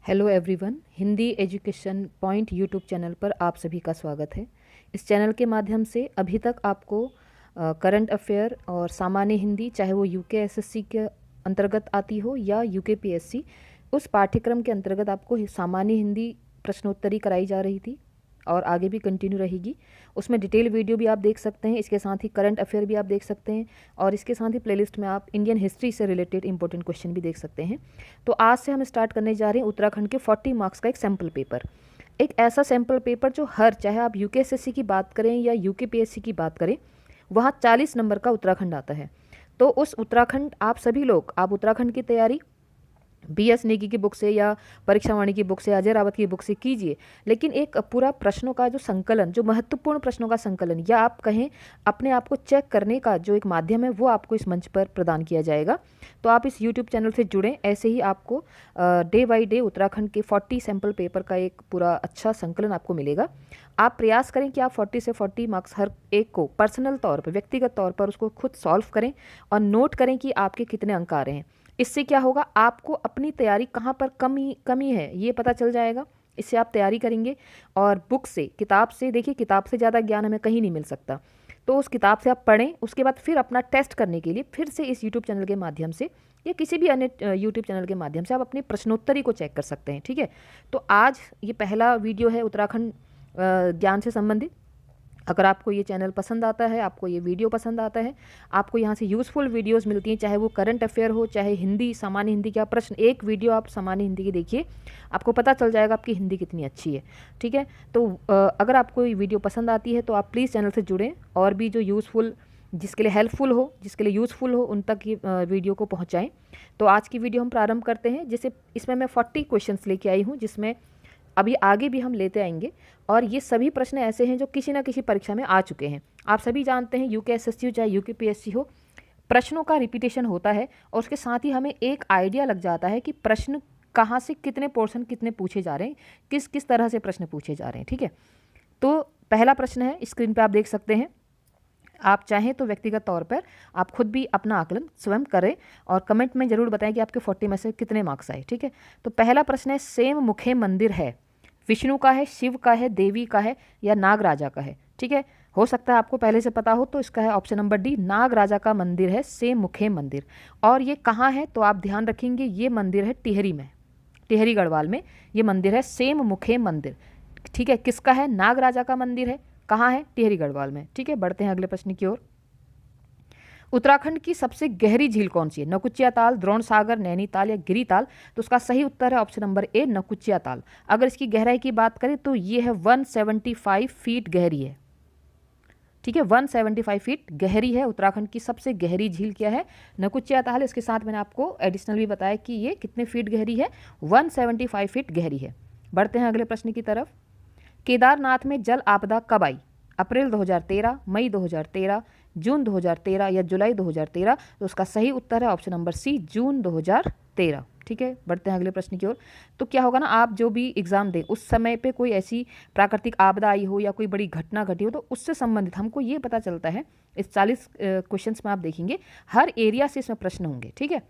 Hello everyone, Hindi education point YouTube channel पर आप सभी का स्वागत है। इस चैनल के माध्यम से अभी तक आपको करंट अफेयर और सामान्य हिंदी, चाहे वो यूके एसएससी के अंतर्गत आती हो या यूके पीएससी, उस पाठ्यक्रम के अंतर्गत आपको सामान्य हिंदी प्रश्नोत्तरी कराई जा रही थी और आगे भी कंटिन्यू रहेगी। उसमें डिटेल वीडियो भी आप देख सकते हैं, इसके साथ ही करंट अफेयर भी आप देख सकते हैं और इसके साथ ही प्लेलिस्ट में आप इंडियन हिस्ट्री से रिलेटेड इंपॉर्टेंट क्वेश्चन भी देख सकते हैं। तो आज से हम स्टार्ट करने जा रहे हैं उत्तराखंड के 40 मार्क्स का एक सैम्पल पेपर। एक ऐसा सैम्पल पेपर जो चाहे आप यूके एसएससी की बात करें या यूके पीएससी की बात करें, वहाँ 40 नंबर का उत्तराखंड आता है। तो उस उत्तराखंड आप उत्तराखंड की तैयारी BS नेगी की बुक से या परीक्षा वाणी की बुक से, अजय रावत की बुक से कीजिए, लेकिन एक पूरा प्रश्नों का जो संकलन, जो महत्वपूर्ण प्रश्नों का संकलन, या आप कहें अपने आप को चेक करने का जो एक माध्यम है, वो आपको इस मंच पर प्रदान किया जाएगा। तो आप इस यूट्यूब चैनल से जुड़ें, ऐसे ही आपको डे बाई डे उत्तराखंड के 40 सैम्पल पेपर का एक पूरा अच्छा संकलन आपको मिलेगा। आप प्रयास करें कि आप 40 से 40 मार्क्स हर एक को पर्सनल तौर पर, व्यक्तिगत तौर पर उसको खुद सॉल्व करें और नोट करें कि आपके कितने अंक आ रहे हैं। इससे क्या होगा, आपको अपनी तैयारी कहाँ पर कमी है ये पता चल जाएगा। इससे आप तैयारी करेंगे और बुक से, किताब से, देखिए किताब से ज़्यादा ज्ञान हमें कहीं नहीं मिल सकता। तो उस किताब से आप पढ़ें, उसके बाद फिर अपना टेस्ट करने के लिए फिर से इस यूट्यूब चैनल के माध्यम से या किसी भी अन्य यूट्यूब चैनल के माध्यम से आप अपनी प्रश्नोत्तरी को चेक कर सकते हैं। ठीक है, तो आज ये पहला वीडियो है उत्तराखंड ज्ञान से संबंधित। अगर आपको ये चैनल पसंद आता है, आपको ये वीडियो पसंद आता है, आपको यहाँ से यूज़फुल वीडियोस मिलती हैं, चाहे वो करंट अफेयर हो, चाहे हिंदी, सामान्य हिंदी का प्रश्न, एक वीडियो आप सामान्य हिंदी की देखिए, आपको पता चल जाएगा आपकी हिंदी कितनी अच्छी है। ठीक है, तो अगर आपको ये वीडियो पसंद आती है तो आप प्लीज़ चैनल से जुड़ें और भी जो यूज़फुल, जिसके लिए हेल्पफुल हो, जिसके लिए यूज़फुल हो, उन तक ये वीडियो को पहुँचाएँ। तो आज की वीडियो हम प्रारंभ करते हैं। जैसे इसमें मैं 40 क्वेश्चंस लेके आई हूँ, जिसमें अभी आगे भी हम लेते आएंगे और ये सभी प्रश्न ऐसे हैं जो किसी ना किसी परीक्षा में आ चुके हैं। आप सभी जानते हैं यूके एसएससी हो चाहे यूके पीएससी हो, प्रश्नों का रिपीटेशन होता है और उसके साथ ही हमें एक आइडिया लग जाता है कि प्रश्न कहाँ से कितने पोर्शन कितने पूछे जा रहे हैं, किस किस तरह से प्रश्न पूछे जा रहे हैं। ठीक है, तो पहला प्रश्न है, स्क्रीन पर आप देख सकते हैं। आप चाहें तो व्यक्तिगत तौर पर आप खुद भी अपना आकलन स्वयं करें और कमेंट में ज़रूर बताएं कि आपके 40 में से कितने मार्क्स आए। ठीक है, तो पहला प्रश्न है, सेम मुखे मंदिर है, विष्णु का है, शिव का है, देवी का है या नाग राजा का है। ठीक है, हो सकता है आपको पहले से पता हो, तो इसका है ऑप्शन नंबर डी, नाग राजा का मंदिर है सेम मुखे मंदिर। और ये कहाँ है, तो आप ध्यान रखेंगे, ये मंदिर है टिहरी में, टिहरी गढ़वाल में ये मंदिर है सेम मुखे मंदिर। ठीक है, किसका है, नाग राजा का मंदिर है, कहाँ है, टिहरी गढ़वाल में। ठीक है, बढ़ते हैं अगले प्रश्न की ओर। उत्तराखंड की सबसे गहरी झील कौन सी है, नकुचिया ताल, द्रोण सागर, नैनीताल या गिरिताल। तो उसका सही उत्तर है ऑप्शन नंबर ए, नकुचिया ताल। अगर इसकी गहराई की बात करें तो ये है 175 फीट गहरी है। ठीक है, 175 फीट गहरी है। उत्तराखंड की सबसे गहरी झील क्या है, नकुचिया ताल। इसके साथ मैंने आपको एडिशनल भी बताया कि ये कितने फीट गहरी है, 175 फीट गहरी है। बढ़ते हैं अगले प्रश्न की तरफ। केदारनाथ में जल आपदा कब आई, अप्रैल 2013, मई 2013, जून 2013 या जुलाई 2013। तो उसका सही उत्तर है ऑप्शन नंबर सी, जून 2013। ठीक है, बढ़ते हैं अगले प्रश्न की ओर। तो क्या होगा ना, आप जो भी एग्जाम दें उस समय पे कोई ऐसी प्राकृतिक आपदा आई हो या कोई बड़ी घटना घटी हो, तो उससे संबंधित हमको ये पता चलता है। इस 40 क्वेश्चंस में आप देखेंगे हर एरिया से इसमें प्रश्न होंगे। ठीक है,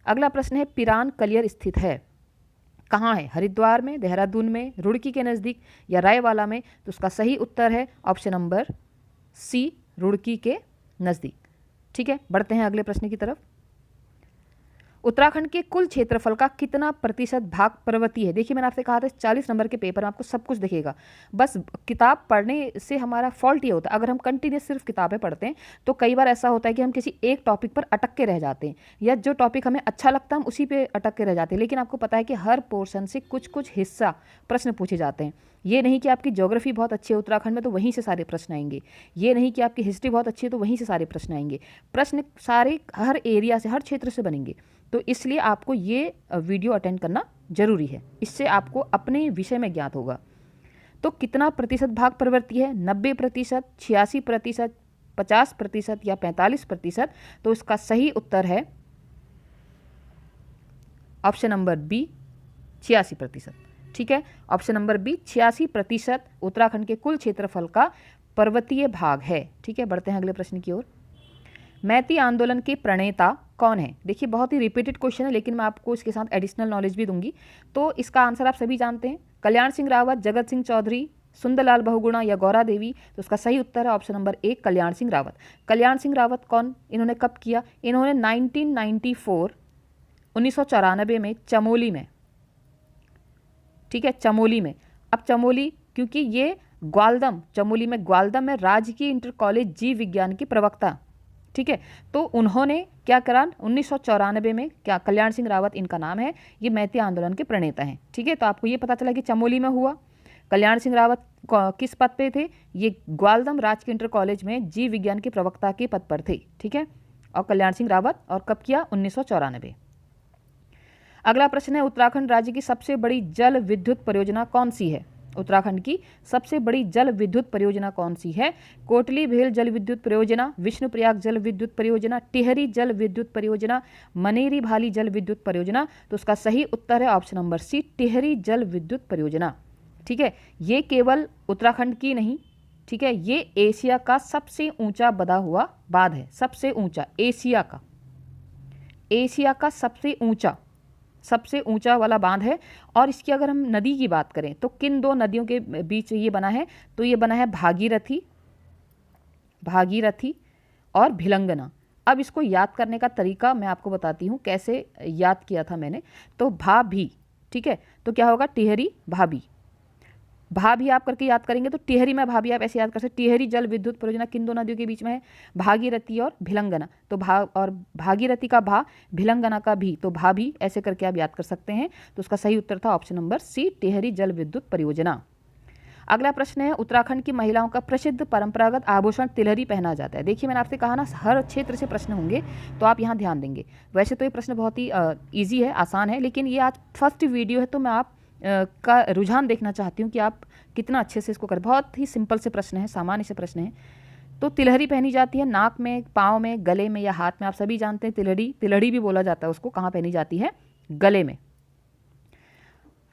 अगला प्रश्न है, पिरान कलियर स्थित है, कहाँ है, हरिद्वार में, देहरादून में, रुड़की के नज़दीक या रायवाला में। तो उसका सही उत्तर है ऑप्शन नंबर सी, रुड़की के नज़दीक। ठीक है, बढ़ते हैं अगले प्रश्न की तरफ। उत्तराखंड के कुल क्षेत्रफल का कितना प्रतिशत भाग पर्वतीय है। देखिए मैंने आपसे कहा था 40 नंबर के पेपर में आपको सब कुछ दिखेगा, बस किताब पढ़ने से हमारा फॉल्ट ये होता है, अगर हम कंटिन्यूस सिर्फ किताबें पढ़ते हैं तो कई बार ऐसा होता है कि हम किसी एक टॉपिक पर अटक के रह जाते हैं, या जो टॉपिक हमें अच्छा लगता है हम उसी पे अटक के रह जाते हैं। लेकिन आपको पता है कि हर पोर्शन से कुछ कुछ हिस्सा प्रश्न पूछे जाते हैं। ये नहीं कि आपकी ज्योग्राफी बहुत अच्छी है उत्तराखंड में तो वहीं से सारे प्रश्न आएंगे, ये नहीं कि आपकी हिस्ट्री बहुत अच्छी है तो वहीं से सारे प्रश्न आएंगे। प्रश्न सारे हर एरिया से, हर क्षेत्र से बनेंगे। तो इसलिए आपको ये वीडियो अटेंड करना जरूरी है, इससे आपको अपने विषय में ज्ञात होगा। तो कितना प्रतिशत भाग पर्वतीय है, 90%, 86%, 50% या 45%। तो इसका सही उत्तर है ऑप्शन नंबर बी, 86%। ठीक है, ऑप्शन नंबर बी, 86% उत्तराखंड के कुल क्षेत्रफल का पर्वतीय भाग है। ठीक है, बढ़ते हैं अगले प्रश्न की ओर। मैती आंदोलन के प्रणेता कौन है? देखिए बहुत ही रिपीटेड क्वेश्चन है, लेकिन मैं आपको इसके साथ एडिशनल नॉलेज भी दूंगी। तो इसका आंसर आप सभी जानते हैं, कल्याण सिंह रावत, जगत सिंह चौधरी, सुंदरलाल बहुगुणा या गौरा देवी। तो उसका सही उत्तर है ऑप्शन नंबर 1, कल्याण सिंह रावत। कल्याण सिंह रावत कौन, इन्होंने कब किया? इन्होंने 1994 में चमोली में, ठीक है, चमोली में। अब चमोली क्योंकि ये चमोली में ग्वालदम में राजकीय इंटर कॉलेज जीव विज्ञान की प्रवक्ता, ठीक है, तो उन्होंने क्या करा 1994 में, क्या कल्याण सिंह रावत इनका नाम है, ये मैती आंदोलन के प्रणेता हैं, ठीक है। तो आपको ये पता चला कि चमोली में हुआ। कल्याण सिंह रावत किस पद पे थे? ये ग्वालदम राजकीय इंटर कॉलेज में जीव विज्ञान के प्रवक्ता के पद पर थे, ठीक है। और कल्याण सिंह रावत, और कब किया? 1994। अगला प्रश्न है, उत्तराखंड राज्य की सबसे बड़ी जल विद्युत परियोजना कौन सी है? उत्तराखंड की सबसे बड़ी जल विद्युत परियोजना कौन सी है? कोटली भेल जल विद्युत परियोजना, विष्णुप्रयाग जल विद्युत परियोजना, टिहरी जल विद्युत परियोजना, मनेरी भाली जल विद्युत परियोजना। तो उसका सही उत्तर है ऑप्शन नंबर सी, टिहरी जल विद्युत परियोजना, ठीक है। ये केवल उत्तराखंड की नहीं, ठीक है, ये एशिया का सबसे ऊंचा बधा हुआ बांध है, सबसे ऊंचा, एशिया का सबसे ऊंचा वाला बांध है। और इसकी अगर हम नदी की बात करें तो किन दो नदियों के बीच ये बना है? तो ये बना है भागीरथी और भिलंगना। अब इसको याद करने का तरीका मैं आपको बताती हूँ कैसे याद किया था मैंने। तो भाभी, ठीक है, तो क्या होगा? टिहरी भाभी, भाभी आप करके याद करेंगे तो टिहरी में भाभी आप ऐसे याद कर सकते। टिहरी जल विद्युत परियोजना किन दो नदियों के बीच में है? भागीरथी और भिलंगना। तो भागीरथी का भा, भिलंगना का भी, तो भाभी ऐसे करके आप याद कर सकते हैं। तो उसका सही उत्तर था ऑप्शन नंबर सी, टिहरी जल विद्युत परियोजना। अगला प्रश्न है, उत्तराखंड की महिलाओं का प्रसिद्ध परंपरागत आभूषण तिलहरी पहना जाता है। देखिए मैंने आपसे कहा ना, हर क्षेत्र से प्रश्न होंगे, तो आप यहाँ ध्यान देंगे। वैसे तो ये प्रश्न बहुत ही ईजी है, आसान है, लेकिन ये आज फर्स्ट वीडियो है, तो मैं आप का रुझान देखना चाहती हूँ कि आप कितना अच्छे से इसको करें। बहुत ही सिंपल से प्रश्न है, सामान्य से प्रश्न है। तो तिलहरी पहनी जाती है नाक में, पाँव में, गले में या हाथ में। आप सभी जानते हैं तिलहड़ी भी बोला जाता है उसको। कहाँ पहनी जाती है? गले में।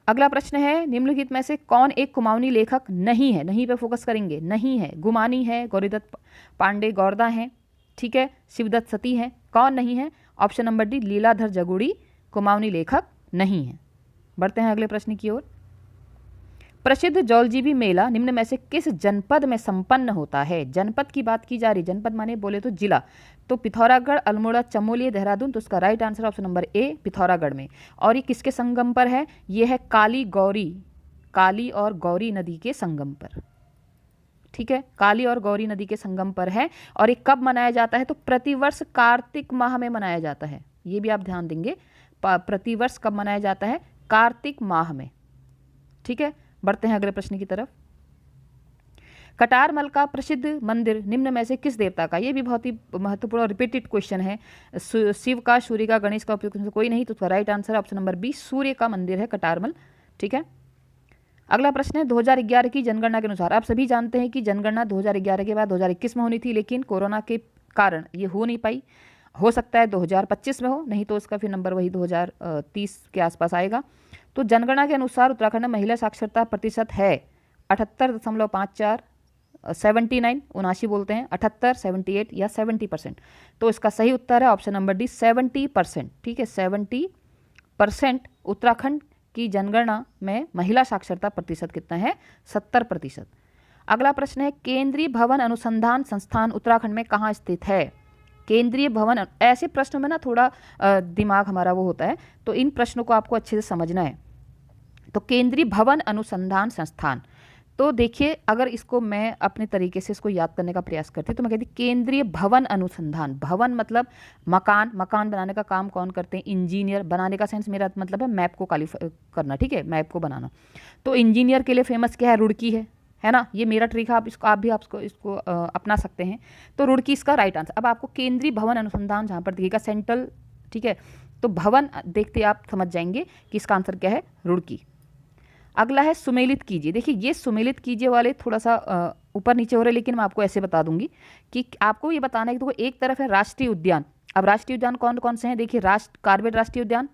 अगला प्रश्न है, निम्नलिखित में से कौन एक कुमाऊनी लेखक नहीं है? नहीं पे फोकस करेंगे। नहीं है, गुमानी है, गौरीदत्त पांडे गौरदा हैं, ठीक है, शिवदत्त सती हैं। कौन नहीं है? Option number D, Leeladhar Jagudi Kumaoni लेखक नहीं है। बढ़ते हैं अगले प्रश्न की ओर। प्रसिद्ध जौलजीबी मेला निम्न में से किस जनपद में संपन्न होता है? जनपद की बात की जा रही, जनपद माने बोले तो जिला। तो पिथौरागढ़, अल्मोड़ा, चमोली, देहरादून। तो उसका right answer option number A, Pithoragarh में। और ये किसके संगम पर है? ये है काली और गौरी नदी के संगम पर, ठीक है, काली और गौरी नदी के संगम पर है। और ये कब मनाया जाता है? तो प्रतिवर्ष कार्तिक माह में मनाया जाता है। ये भी आप ध्यान देंगे, प्रतिवर्ष कब मनाया जाता है? कार्तिक माह में, ठीक है। बढ़ते हैं अगले प्रश्न की तरफ। कटारमल का प्रसिद्ध मंदिर निम्न में से किस देवता का? ये भी बहुत ही महत्वपूर्ण और रिपीटेड क्वेश्चन है। शिव का, सूर्य का, गणेश का, उपयुक्त कोई नहीं। तो उसका right answer option number B, सूर्य का मंदिर है कटारमल, ठीक है। अगला प्रश्न है, 2011 की जनगणना के अनुसार, आप सभी जानते हैं कि जनगणना 2011 के बाद 2021 में होनी थी, लेकिन कोरोना के कारण ये हो नहीं पाई। हो सकता है 2025 में हो, नहीं तो उसका फिर नंबर वही 2030 के आसपास आएगा। तो जनगणना के अनुसार उत्तराखंड में महिला साक्षरता प्रतिशत है 78.54, 79, 79 बोलते हैं, 78, 78 या 70%। तो इसका सही उत्तर है ऑप्शन नंबर डी, 70%, ठीक है, 70%। उत्तराखंड की जनगणना में महिला साक्षरता प्रतिशत कितना है? 70%। अगला प्रश्न है, केंद्रीय भवन अनुसंधान संस्थान उत्तराखंड में कहाँ स्थित है? केंद्रीय भवन, ऐसे प्रश्नों में ना थोड़ा दिमाग हमारा वो होता है, तो इन प्रश्नों को आपको अच्छे से समझना है। तो केंद्रीय भवन अनुसंधान संस्थान, तो देखिए अगर इसको मैं अपने तरीके से इसको याद करने का प्रयास करती तो मैं कहती केंद्रीय भवन अनुसंधान। भवन मतलब मकान बनाने का काम कौन करते हैं? इंजीनियर। बनाने का सेंस मेरा मतलब है मैप को क्वालिफाई करना, ठीक है, मैप को बनाना। तो इंजीनियर के लिए फेमस क्या है? रुड़की है ना। ये मेरा ट्रिक है, आप भी इसको अपना सकते हैं। तो रुड़की इसका राइट आंसर। अब आपको केंद्रीय भवन अनुसंधान जहाँ पर दिखेगा सेंट्रल, ठीक है, तो भवन देखते आप समझ जाएंगे कि इसका आंसर क्या है? रुड़की। अगला है सुमेलित कीजिए। देखिए ये सुमेलित कीजिए वाले थोड़ा सा ऊपर नीचे हो रहे, लेकिन मैं आपको ऐसे बता दूंगी कि आपको ये बताना है कि देखो एक तरफ है राष्ट्रीय उद्यान। अब राष्ट्रीय उद्यान कौन कौन से हैं? देखिए कार्बेट राष्ट्रीय उद्यान,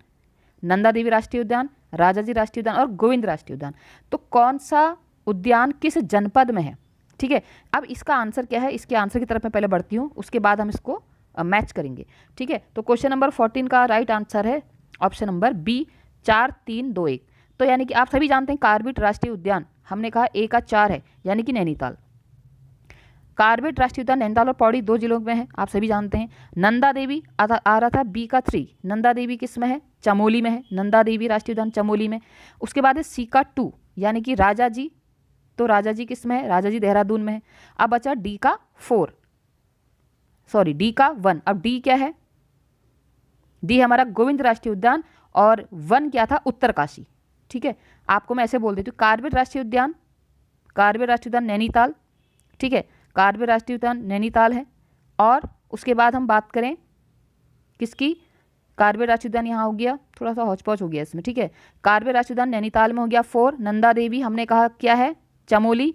नंदा देवी राष्ट्रीय उद्यान, राजाजी राष्ट्रीय उद्यान और गोविंद राष्ट्रीय उद्यान। तो कौन सा उद्यान किस जनपद में है? ठीक है, अब इसका आंसर क्या है? इसके आंसर की तरफ मैं पहले बढ़ती हूँ, उसके बाद हम इसको मैच करेंगे। ठीक है, तो क्वेश्चन नंबर 14 का राइट आंसर है ऑप्शन नंबर बी 4, 3, 2, 1। तो यानी कि आप सभी जानते हैं कार्बेट राष्ट्रीय उद्यान, हमने कहा ए का 4 है यानी कि नैनीताल। कार्बेट राष्ट्रीय उद्यान नैनीताल और पौड़ी 2 जिलों में है, आप सभी जानते हैं। नंदा देवी आ रहा था बी का 3, नंदा देवी किस में है, चमोली में है, नंदा देवी राष्ट्रीय उद्यान चमोली में। उसके बाद है सी का 2 यानी कि राजा जी, तो राजा जी किस में है, राजा जी देहरादून में है। अब बचा डी का 4, सॉरी डी का 1। अब डी क्या है, डी हमारा गोविंद राष्ट्रीय उद्यान और 1 क्या था, उत्तरकाशी। ठीक है, आपको मैं ऐसे बोल देती हूँ, कार्बेट राष्ट्रीय उद्यान, कार्बेट राष्ट्रीय उद्यान नैनीताल। ठीक है, कार्बेट राष्ट्रीय उद्यान नैनीताल है। और उसके बाद हम बात करें किसकी, कार्बेट राष्ट्रीय उद्यान यहाँ हो गया, थोड़ा सा हौच-पौच हो गया इसमें। ठीक है, कार्बेट राष्ट्रीय उद्यान नैनीताल में हो गया 4। नंदा देवी हमने कहा क्या है, चमोली।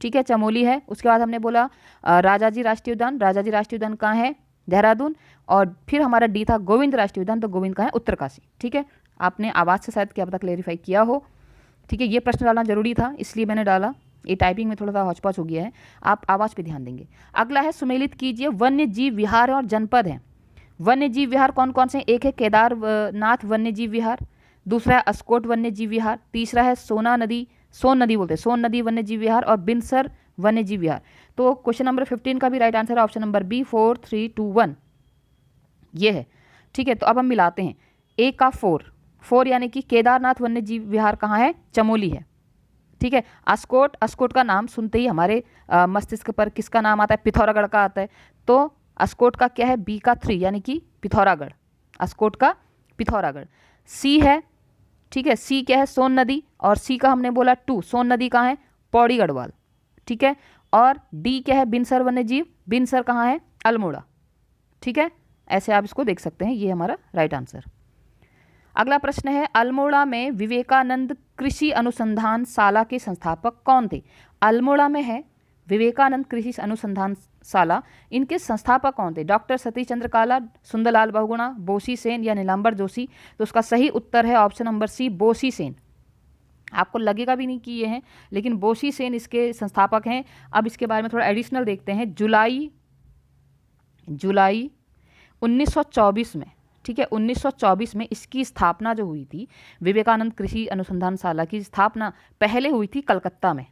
ठीक है, चमोली है। उसके बाद हमने बोला राजाजी राष्ट्रीय उद्यान, राजाजी राष्ट्रीय उद्यान कहाँ है, देहरादून। और फिर हमारा डी था गोविंद राष्ट्रीय उद्यान, तो गोविंद कहाँ है, उत्तरकाशी। ठीक है, आपने आवाज़ से शायद क्या पता क्लेरिफाई किया हो। ठीक है, ये प्रश्न डालना जरूरी था इसलिए मैंने डाला, ये टाइपिंग में थोड़ा सा हौच-पौच हो गया है, आप आवाज़ पे ध्यान देंगे। अगला है सुमेलित कीजिए वन्य जीव विहार और जनपद हैं। वन्य जीव विहार कौन कौन से, एक है केदारनाथ वन्य जीव विहार, दूसरा है अस्कोट वन्य जीव विहार, तीसरा है सोन नदी वन्य जीव विहार और बिनसर वन्य जीव विहार। तो क्वेश्चन नंबर 15 का भी राइट आंसर है ऑप्शन नंबर बी 4, 3, 2, 1 ये है। ठीक है, तो अब हम मिलाते हैं, ए का 4 यानी कि केदारनाथ वन्य जीव विहार कहाँ है, चमोली है। ठीक है, अस्कोट का नाम सुनते ही हमारे मस्तिष्क पर किसका नाम आता है, पिथौरागढ़ का आता है। तो अस्कोट का क्या है, बी का 3 यानी कि पिथौरागढ़, अस्कोट का पिथौरागढ़। सी है, ठीक है, सी क्या है, सोन नदी, और सी का हमने बोला 2, सोन नदी कहाँ है, पौड़ी गढ़वाल। ठीक है, और डी क्या है, बिनसर वन्य जीव, बिनसर कहाँ है, अल्मोड़ा। ठीक है, ऐसे आप इसको देख सकते हैं, ये हमारा राइट आंसर। अगला प्रश्न है, अल्मोड़ा में विवेकानंद कृषि अनुसंधान शाला के संस्थापक कौन थे। अल्मोड़ा में है विवेकानंद कृषि अनुसंधान शाला, इनके संस्थापक कौन थे, डॉक्टर सतीश चंद्र काला, सुंदरलाल बहुगुणा, बोसी सेन या नीलांबर जोशी। तो उसका सही उत्तर है ऑप्शन नंबर सी, बोसी सेन। आपको लगेगा भी नहीं कि ये हैं, लेकिन बोसी सेन इसके संस्थापक हैं। अब इसके बारे में थोड़ा एडिशनल देखते हैं। जुलाई 1924 में, ठीक है, 1924 में इसकी स्थापना जो हुई थी, विवेकानंद कृषि अनुसंधान शाला की स्थापना पहले हुई थी कलकत्ता में।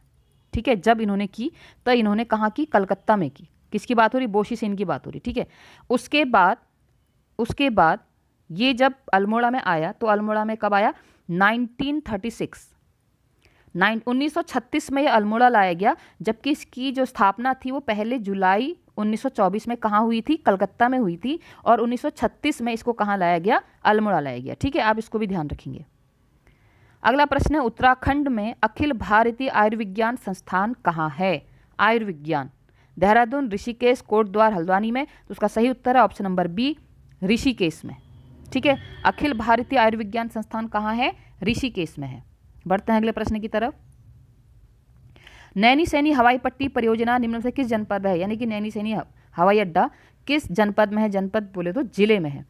ठीक है, जब इन्होंने की तो इन्होंने कहाँ की, कलकत्ता में की। किसकी बात हो रही, बोसी सेन की बात हो रही। ठीक है, उसके बाद ये जब अल्मोड़ा में आया, तो अल्मोड़ा में कब आया, 1936 में ये अल्मोड़ा लाया गया, जबकि इसकी जो स्थापना थी वो पहले जुलाई 1924 में कहाँ हुई थी, कलकत्ता में हुई थी, और 1936 में इसको कहाँ लाया गया, अल्मोड़ा लाया गया। ठीक है, आप इसको भी ध्यान रखेंगे। अगला प्रश्न है, उत्तराखंड में अखिल भारतीय आयुर्विज्ञान संस्थान कहाँ है। आयुर्विज्ञान, देहरादून, ऋषिकेश, कोटद्वार, हल्द्वानी में। तो उसका सही उत्तर है ऑप्शन नंबर बी, ऋषिकेश में। ठीक है, अखिल भारतीय आयुर्विज्ञान संस्थान कहाँ है, ऋषिकेश में है। बढ़ते हैं अगले प्रश्न की तरफ। नैनी सैनी हवाई पट्टी परियोजना निम्न में से किस जनपद है, यानी कि नैनी सैनी हवाई अड्डा किस जनपद में है, जनपद बोले तो जिले में है।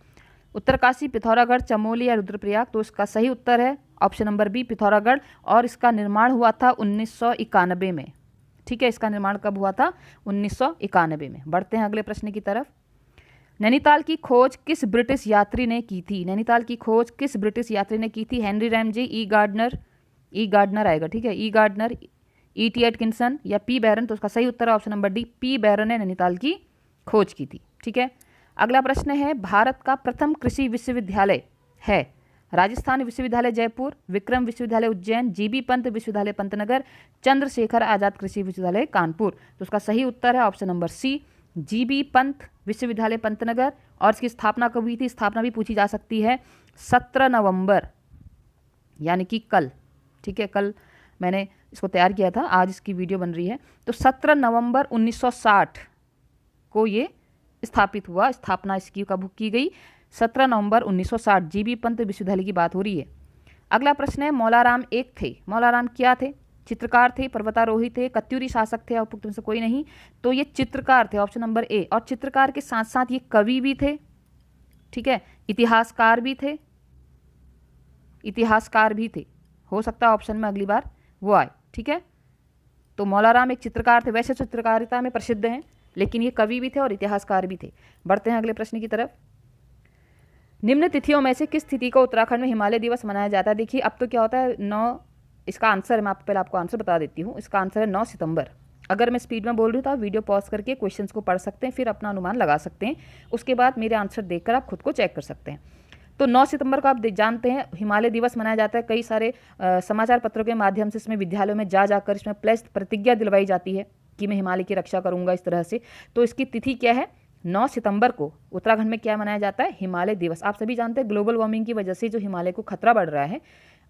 उत्तरकाशी, पिथौरागढ़, चमोली या रुद्रप्रयाग। तो इसका सही उत्तर है ऑप्शन नंबर बी, पिथौरागढ़, और इसका निर्माण हुआ था 1991 में। ठीक है, इसका निर्माण कब हुआ था, 1991 में। बढ़ते हैं अगले प्रश्न की तरफ। नैनीताल की खोज किस ब्रिटिश यात्री ने की थी, नैनीताल की खोज किस ब्रिटिश यात्री ने की थी। हेनरी रैमजे, ई गार्डनर आएगा। ठीक है, ई गार्डनर, ई टी एटकिंसन या पी बैरन। तो उसका सही उत्तर है ऑप्शन नंबर डी, पी बैरन ने नैनीताल की खोज की थी। ठीक है, अगला प्रश्न है, भारत का प्रथम कृषि विश्वविद्यालय है। राजस्थान विश्वविद्यालय जयपुर, विक्रम विश्वविद्यालय उज्जैन, जीबी पंत विश्वविद्यालय पंतनगर, चंद्रशेखर आजाद कृषि विश्वविद्यालय कानपुर। तो उसका सही उत्तर है option number C, GB Pant विश्वविद्यालय पंतनगर। और इसकी स्थापना कब हुई थी, स्थापना भी पूछी जा सकती है, 17 नवंबर यानी कि कल। ठीक है, कल मैंने इसको तैयार किया था, आज इसकी वीडियो बन रही है। तो 17 नवंबर 1960 को ये स्थापित हुआ, स्थापना इसकी कब की गई, 17 नवंबर 1960, जीबी पंत विश्वविद्यालय की बात हो रही है। अगला प्रश्न है, मौलाराम एक थे, मौलाराम क्या थे, चित्रकार थे, पर्वतारोही थे, कत्यूरी शासक थे, उपयुक्त में से कोई नहीं। तो ये चित्रकार थे, ऑप्शन नंबर ए। और चित्रकार के साथ साथ ये कवि भी थे। ठीक है, इतिहासकार भी थे, हो सकता है ऑप्शन में अगली बार वो आए। ठीक है, तो मौलाराम एक चित्रकार थे, वैसे चित्रकारिता में प्रसिद्ध हैं, लेकिन ये कवि भी थे और इतिहासकार भी थे। बढ़ते हैं अगले प्रश्न की तरफ। निम्न तिथियों में से किस तिथि को उत्तराखंड में हिमालय दिवस मनाया जाता है? देखिए अब तो क्या होता है, 9, इसका आंसर मैं पहले आपको आंसर बता देती हूँ। इसका आंसर है 9 सितंबर। अगर मैं स्पीड में बोल रही हूँ तो आप वीडियो पॉज करके क्वेश्चंस को पढ़ सकते हैं, फिर अपना अनुमान लगा सकते हैं। उसके बाद मेरे आंसर देखकर आप खुद को चेक कर सकते हैं। तो 9 सितंबर को आप जानते हैं हिमालय दिवस मनाया जाता है। कई सारे समाचार पत्रों के माध्यम से इसमें विद्यालयों में जाकर इसमें प्लेस प्रतिज्ञा दिलवाई जाती है कि मैं हिमालय की रक्षा करूंगा, इस तरह से। तो इसकी तिथि क्या है? 9 सितंबर को उत्तराखंड में क्या मनाया जाता है? हिमालय दिवस। आप सभी जानते हैं ग्लोबल वार्मिंग की वजह से जो हिमालय को खतरा बढ़ रहा है,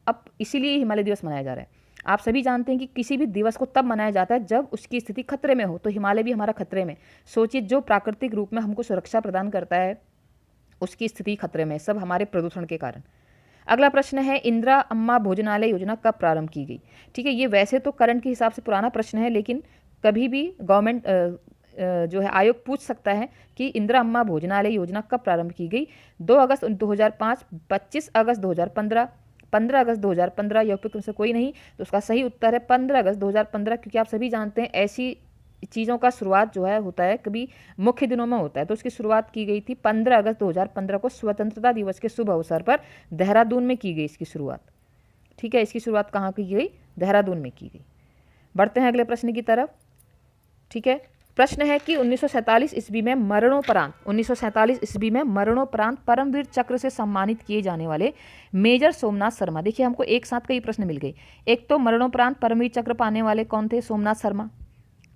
अब इसीलिए हिमालय दिवस मनाया जा रहा है। आप सभी जानते हैं कि किसी भी दिवस को तब मनाया जाता है जब उसकी स्थिति खतरे में हो, तो हिमालय भी हमारा खतरे में। सोचिए, जो प्राकृतिक रूप में हमको सुरक्षा प्रदान करता है उसकी स्थिति खतरे में, सब हमारे प्रदूषण के कारण। अगला प्रश्न है, इंदिरा अम्मा भोजनालय योजना कब प्रारंभ की गई? ठीक है, ये वैसे तो करंट के हिसाब से पुराना प्रश्न है, लेकिन कभी भी गवर्नमेंट जो है आयोग पूछ सकता है कि इंदिरा अम्मा भोजनालय योजना कब प्रारंभ की गई। 2 अगस्त 2005, 25 अगस्त 2015, 15 अगस्त 2015, या फिर से कोई नहीं। तो उसका सही उत्तर है 15 अगस्त 2015, क्योंकि आप सभी जानते हैं ऐसी चीज़ों का शुरुआत जो है होता है कभी मुख्य दिनों में होता है। तो उसकी शुरुआत की गई थी 15 अगस्त 2015 को, स्वतंत्रता दिवस के शुभ अवसर पर देहरादून में की गई इसकी शुरुआत। ठीक है, इसकी शुरुआत कहाँ की गई? देहरादून में की गई। बढ़ते हैं अगले प्रश्न की तरफ। ठीक है, प्रश्न है कि 1947 ईस्वी में मरणोपरांत परमवीर चक्र से सम्मानित किए जाने वाले मेजर सोमनाथ शर्मा। देखिए हमको एक साथ कई प्रश्न मिल गए। एक तो मरणोपरांत परमवीर चक्र पाने वाले कौन थे? सोमनाथ शर्मा।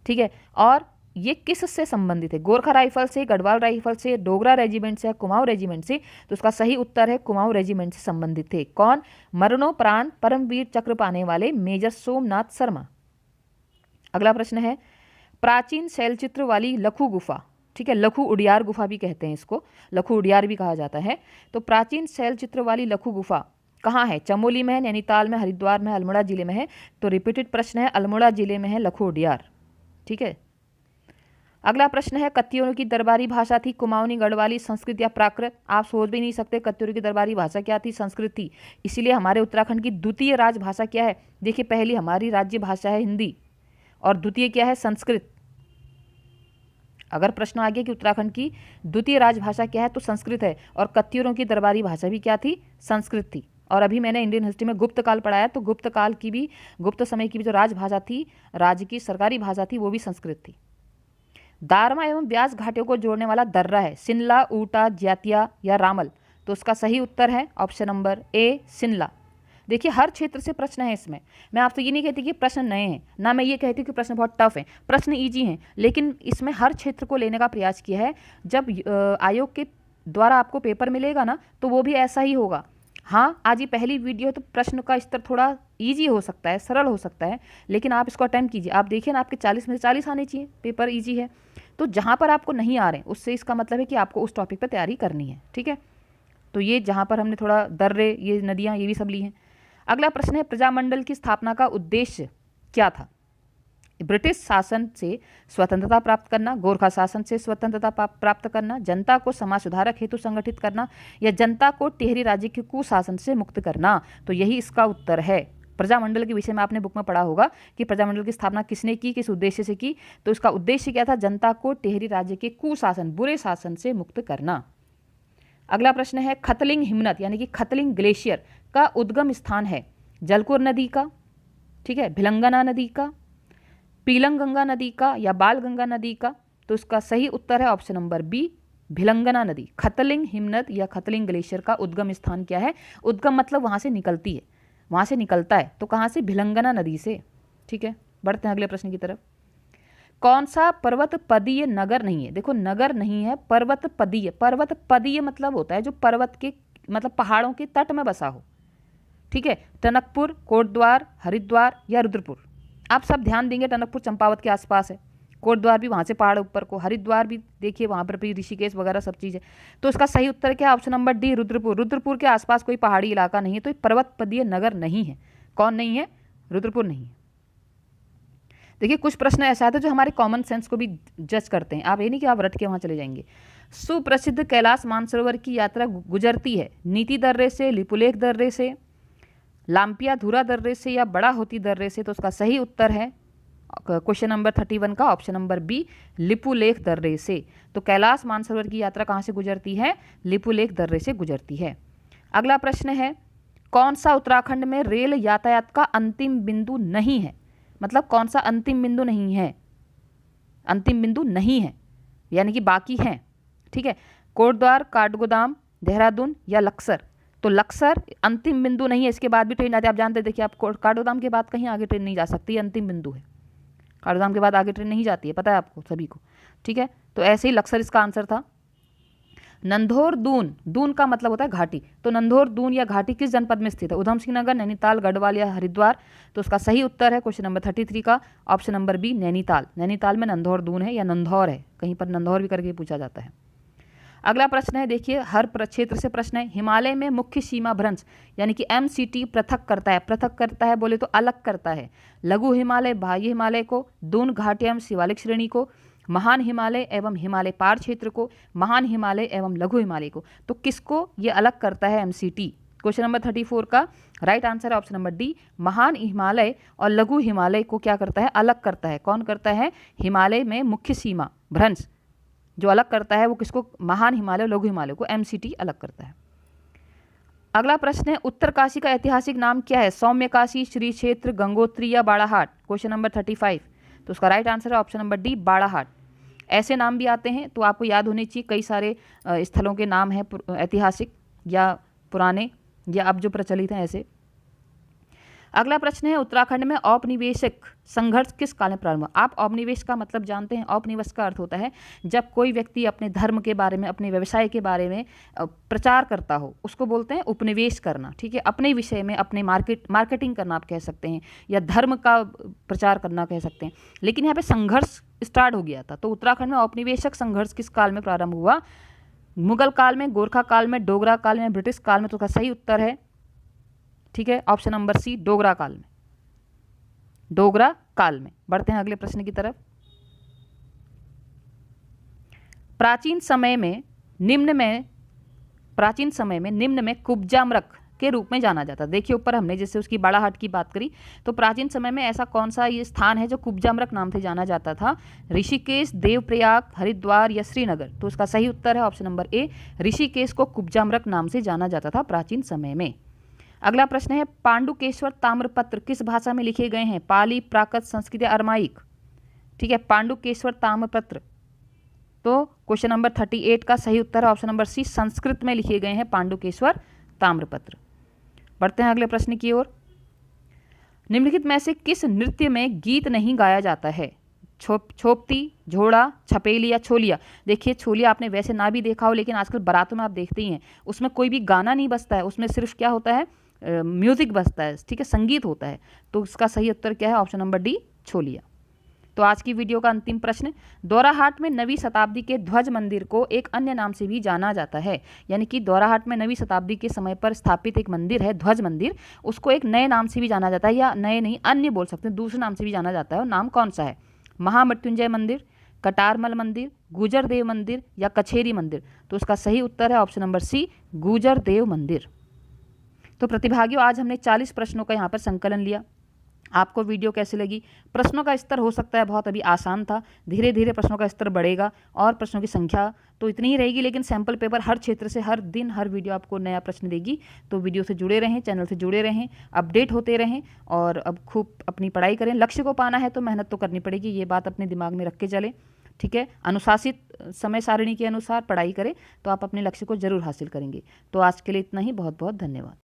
ठीक है, और ये किस से संबंधित है? गोरखा राइफल से, गढ़वाल राइफल से, डोगरा रेजिमेंट से या कुमाऊं रेजिमेंट से? तो उसका सही उत्तर है कुमाऊं रेजिमेंट से संबंधित थे। कौन? मरणोपरांत परमवीर चक्र पाने वाले मेजर सोमनाथ शर्मा। अगला प्रश्न है, प्राचीन शैलचित्र वाली लखू गुफा, ठीक है, लखू उडियार गुफा भी कहते हैं इसको, लखू उडियार भी कहा जाता है। तो प्राचीन शैलचित्र वाली लखू गुफा कहाँ है? चमोली में है, नैनीताल में, हरिद्वार में, अल्मोड़ा जिले में है? तो रिपीटेड प्रश्न है, अल्मोड़ा जिले में है लखू उडियार। ठीक है, अगला प्रश्न है, कत्यूरों की दरबारी भाषा थी कुमाऊनी, गढ़वाली, संस्कृत या प्राकृत? आप सोच भी नहीं सकते कत्यूरों की दरबारी भाषा क्या थी? संस्कृत थी। इसीलिए हमारे उत्तराखंड की द्वितीय राजभाषा क्या है? देखिए, पहली हमारी राज्य भाषा है हिंदी और द्वितीय क्या है? संस्कृत। अगर प्रश्न आ गया कि उत्तराखंड की द्वितीय राजभाषा क्या है, तो संस्कृत है। और कत्यूरों की दरबारी भाषा भी क्या थी? संस्कृत थी। और अभी मैंने इंडियन हिस्ट्री में गुप्त काल पढ़ाया, तो गुप्त काल की भी, गुप्त समय की भी जो राजभाषा थी, राज्य की सरकारी भाषा थी, वो भी संस्कृत थी। दारमा एवं ब्यास घाटियों को जोड़ने वाला दर्रा है? सिनला, ऊटा, ज्यातिया या रामल? तो उसका सही उत्तर है ऑप्शन नंबर ए, सिनला। देखिए हर क्षेत्र से प्रश्न है इसमें। मैं आपसे ये नहीं कहती कि प्रश्न नए हैं, ना मैं ये कहती कि प्रश्न बहुत टफ हैं, प्रश्न इजी हैं, लेकिन इसमें हर क्षेत्र को लेने का प्रयास किया है। जब आयोग के द्वारा आपको पेपर मिलेगा ना, तो वो भी ऐसा ही होगा। हाँ, आज ये पहली वीडियो है तो प्रश्न का स्तर थोड़ा इजी हो सकता है, सरल हो सकता है, लेकिन आप इसको अटेम्प्ट कीजिए। आप देखिए ना, आपके 40 में से 40 आने चाहिए, पेपर ईजी है। तो जहाँ पर आपको नहीं आ रहे हैं, उससे इसका मतलब है कि आपको उस टॉपिक पर तैयारी करनी है। ठीक है, तो ये जहाँ पर हमने थोड़ा दर्रे, ये नदियाँ, ये भी सब ली हैं। अगला प्रश्न है, प्रजामंडल की स्थापना का उद्देश्य क्या था? ब्रिटिश शासन से स्वतंत्रता प्राप्त करना, गोरखा शासन से स्वतंत्रता प्राप्त करना, जनता को समाज सुधारक हेतु संगठित करना, या जनता को टिहरी राज्य के कुशासन से मुक्त करना? तो यही इसका उत्तर है। प्रजामंडल के विषय में आपने बुक में पढ़ा होगा कि प्रजामंडल की स्थापना किसने की, किस उद्देश्य से की। तो इसका उद्देश्य क्या था? जनता को टिहरी राज्य के कुशासन, बुरे शासन से मुक्त करना। अगला प्रश्न है, खतलिंग हिमनद यानी कि खतलिंग ग्लेशियर का उद्गम स्थान है? जलकुर नदी का, ठीक है, भिलंगना नदी का, पीलंगंगा नदी का, या बालगंगा नदी का? तो इसका सही उत्तर है ऑप्शन नंबर बी, भिलंगना नदी। खतलिंग हिमनद या खतलिंग ग्लेशियर का उद्गम स्थान क्या है? उद्गम मतलब वहां से निकलती है, वहां से निकलता है। तो कहां से? भिलंगना नदी से। ठीक है, बढ़ते हैं अगले प्रश्न की तरफ। कौन सा पर्वत पदीय नगर नहीं है? देखो नगर नहीं है, पर्वत पदीय। पर्वत पदीय मतलब होता है जो पर्वत के, मतलब पहाड़ों के तट में बसा हो। ठीक है, टनकपुर, कोटद्वार, हरिद्वार या रुद्रपुर? आप सब ध्यान देंगे, टनकपुर चंपावत के आसपास है, कोटद्वार भी वहाँ से पहाड़ ऊपर को, हरिद्वार भी देखिए वहाँ पर भी ऋषिकेश वगैरह सब चीज़ है। तो इसका सही उत्तर क्या है? Option number D, Rudrapur. Rudrapur के आसपास कोई पहाड़ी इलाका नहीं है, तो पर्वत पदीय नगर नहीं है। कौन नहीं है? रुद्रपुर नहीं है। देखिए कुछ प्रश्न ऐसा है जो हमारे कॉमन सेंस को भी जज करते हैं। आप ये नहीं कि आप रट के वहाँ चले जाएंगे। सुप्रसिद्ध कैलाश मानसरोवर की यात्रा गुजरती है नीति दर्रे से, लिपुलेख दर्रे से, लाम्पिया धुरा दर्रे से, या बड़ा होती दर्रे से? तो उसका सही उत्तर है क्वेश्चन नंबर 31 का ऑप्शन नंबर बी लिपुलेख दर्रे से। तो कैलाश मानसरोवर की यात्रा कहाँ से गुजरती है? लिपुलेख दर्रे से गुजरती है। अगला प्रश्न है, कौन सा उत्तराखंड में रेल यातायात का अंतिम बिंदु नहीं है? मतलब कौन सा अंतिम बिंदु नहीं है? अंतिम बिंदु नहीं है यानी कि बाकी हैं, ठीक है। कोटद्वार, काठगोदाम, देहरादून या लक्सर। तो लक्सर अंतिम बिंदु नहीं है, इसके बाद भी ट्रेन आती है। आप जानते हैं, देखिए आप काठगोदाम के बाद कहीं आगे ट्रेन नहीं जा सकती, अंतिम बिंदु है। काठगोदाम के बाद आगे ट्रेन नहीं जाती है, पता है आपको सभी को, ठीक है। तो ऐसे ही लक्सर इसका आंसर था। नंधौर दून, दून का मतलब होता है घाटी, तो नंधौर दून या घाटी किस जनपद में स्थित है? उधम सिंह नगर, नैनीताल, गढ़वाल या हरिद्वार। तो उसका सही उत्तर है क्वेश्चन नंबर 33 का option number B Nainital. Nainital में नंधौर दून है या नंधौर है, कहीं पर नंधौर भी करके पूछा जाता है। अगला प्रश्न है, देखिए हर क्षेत्र से प्रश्न है। हिमालय में मुख्य सीमा भ्रंश यानी कि MCT पृथक करता है। पृथक करता है बोले तो अलग करता है। लघु हिमालय, बाह्य हिमालय को, दून घाटी एवं शिवालिक श्रेणी को, महान हिमालय एवं हिमालय पार क्षेत्र को, महान हिमालय एवं लघु हिमालय को। तो किसको ये अलग करता है MCT? क्वेश्चन नंबर 34 का राइट आंसर है ऑप्शन नंबर डी, महान हिमालय और लघु हिमालय को क्या करता है? अलग करता है। कौन करता है? हिमालय में मुख्य सीमा भ्रंश जो अलग करता है वो किसको? महान हिमालय और लघु हिमालय को MCT अलग करता है। अगला प्रश्न है, उत्तरकाशी का ऐतिहासिक नाम क्या है? सौम्यकाशी, श्री क्षेत्र, गंगोत्री या बाड़ाहाट। Question number 35। तो उसका राइट आंसर है ऑप्शन नंबर डी बाड़ाहाट। ऐसे नाम भी आते हैं तो आपको याद होने चाहिए, कई सारे स्थलों के नाम हैं ऐतिहासिक या पुराने या अब जो प्रचलित हैं ऐसे। अगला प्रश्न है, उत्तराखंड में औपनिवेशिक संघर्ष किस काल में प्रारंभ हुआ? आप औपनिवेश का मतलब जानते हैं? औपनिवेश का अर्थ होता है जब कोई व्यक्ति अपने धर्म के बारे में, अपने व्यवसाय के बारे में प्रचार करता हो, उसको बोलते हैं उपनिवेश करना, ठीक है। अपने विषय में अपने मार्केटिंग करना आप कह सकते हैं, या धर्म का प्रचार करना कह सकते हैं। लेकिन यहाँ पे संघर्ष स्टार्ट हो गया था। तो उत्तराखंड में औपनिवेशिक संघर्ष किस काल में प्रारंभ हुआ? मुगल काल में, गोरखा काल में, डोगरा काल में, ब्रिटिश काल में। तो उसका सही उत्तर है, ठीक है, ऑप्शन नंबर सी डोगरा काल में। डोगरा काल में। बढ़ते हैं अगले प्रश्न की तरफ। प्राचीन समय में निम्न में कुब्जाम्रक के रूप में जाना जाता है। देखिए ऊपर हमने जैसे उसकी बाड़ाहाट की बात करी, तो प्राचीन समय में ऐसा कौन सा ये स्थान है जो कुब्जाम्रक नाम से जाना जाता था? ऋषिकेश, देवप्रयाग, हरिद्वार या श्रीनगर। तो उसका सही उत्तर है ऑप्शन नंबर ए, ऋषिकेश को कुब्जाम्रक नाम से जाना जाता था प्राचीन समय में। अगला प्रश्न है, पांडुकेश्वर ताम्रपत्र किस भाषा में लिखे गए हैं? पाली, प्राकृत, संस्कृत या अरमाइक। ठीक है, पांडुकेश्वर ताम्रपत्र। तो क्वेश्चन नंबर 38 का सही उत्तर है ऑप्शन नंबर सी, संस्कृत में लिखे गए हैं पांडुकेश्वर ताम्रपत्र। बढ़ते हैं अगले प्रश्न की ओर। निम्नलिखित में से किस नृत्य में गीत नहीं गाया जाता है? छोपती, झोड़ा, छपेली या छोलिया। देखिए छोलिया आपने वैसे ना भी देखा हो, लेकिन आजकल बारातों में आप देखते ही हैं, उसमें कोई भी गाना नहीं बजता है, उसमें सिर्फ क्या होता है, म्यूजिक बजता है, ठीक है, संगीत होता है। तो इसका सही उत्तर क्या है? Option number D, Chholiya. तो आज की वीडियो का अंतिम प्रश्न, दोराहाट में 9वीं शताब्दी के ध्वज मंदिर को एक अन्य नाम से भी जाना जाता है। यानी कि दोराहाट में 9वीं शताब्दी के समय पर स्थापित एक मंदिर है, ध्वज मंदिर, उसको एक नए नाम से भी जाना जाता है, या नए नहीं अन्य बोल सकते हैं, दूसरे नाम से भी जाना जाता है। और नाम कौन सा है? महामृत्युंजय मंदिर, कटारमल मंदिर, गुजर देव मंदिर या कछेरी मंदिर। तो उसका सही उत्तर है ऑप्शन नंबर सी, गुजर देव मंदिर। तो प्रतिभागियों, आज हमने 40 प्रश्नों का यहाँ पर संकलन लिया। आपको वीडियो कैसी लगी? प्रश्नों का स्तर हो सकता है बहुत अभी आसान था, धीरे धीरे प्रश्नों का स्तर बढ़ेगा और प्रश्नों की संख्या तो इतनी ही रहेगी, लेकिन सैंपल पेपर हर क्षेत्र से हर दिन हर वीडियो आपको नया प्रश्न देगी। तो वीडियो से जुड़े रहें, चैनल से जुड़े रहें, अपडेट होते रहें और अब खूब अपनी पढ़ाई करें। लक्ष्य को पाना है तो मेहनत तो करनी पड़ेगी, ये बात अपने दिमाग में रख के चलें, ठीक है। अनुशासित समय सारणी के अनुसार पढ़ाई करें तो आप अपने लक्ष्य को जरूर हासिल करेंगे। तो आज के लिए इतना ही, बहुत बहुत धन्यवाद।